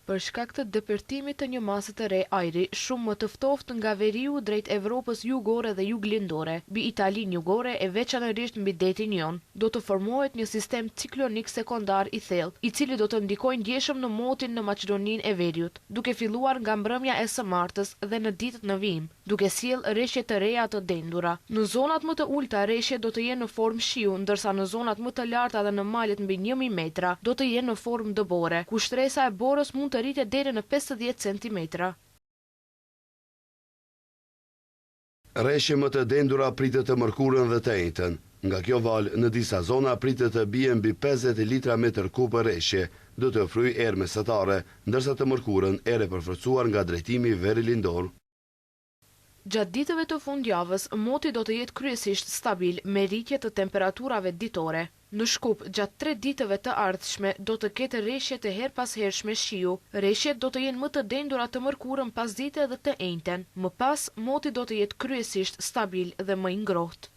Për shkak të depërtimit të një mase të re ajri, shumë më të ftohtë nga veriu drejt Evropës jugore dhe juglindore, mbi Italinë jugore e veçanërisht mbi detin jon, do të formohet një sistem ciklonik sekondar i thellë, i cili do të ndikojë ndjeshëm në motin në Maqedoninë e Veriut, duke filluar nga mbrëmja e së martës dhe në ditët në vijim, duke sjellë rreshje të reja të dendura. Në zonat më të ulta rreshjet do të jenë në formë shiu, ndërsa në zonat më të larta dhe në malet mbi 1000 metra do të jenë në formë dëbore, ku shtresa e borës mund të rritet deri në 50 cm. Rreshje më të dendura pritet të mërkurën dhe të njëjtën. Nga kjo valë, në disa zona pritet të bie mbi 50 litra metër kub rreshje, do të ofrojë erë mesatare, ndërsa të mërkurën erë e përforcuar nga drejtimi veri-lindor. Gjatë ditëve të fundjavës, moti do të jetë kryesisht stabil me rritje të temperaturave ditore. Në Shkup, gjatë 3 ditëve të ardhshme, do të ketë rreshje të her pas hershme shiu. Rreshjet do të jenë më të dendura të mërkurën pasdite dhe të njëjtën. Më pas, moti do të jetë kryesisht stabil dhe më i ngrohtë.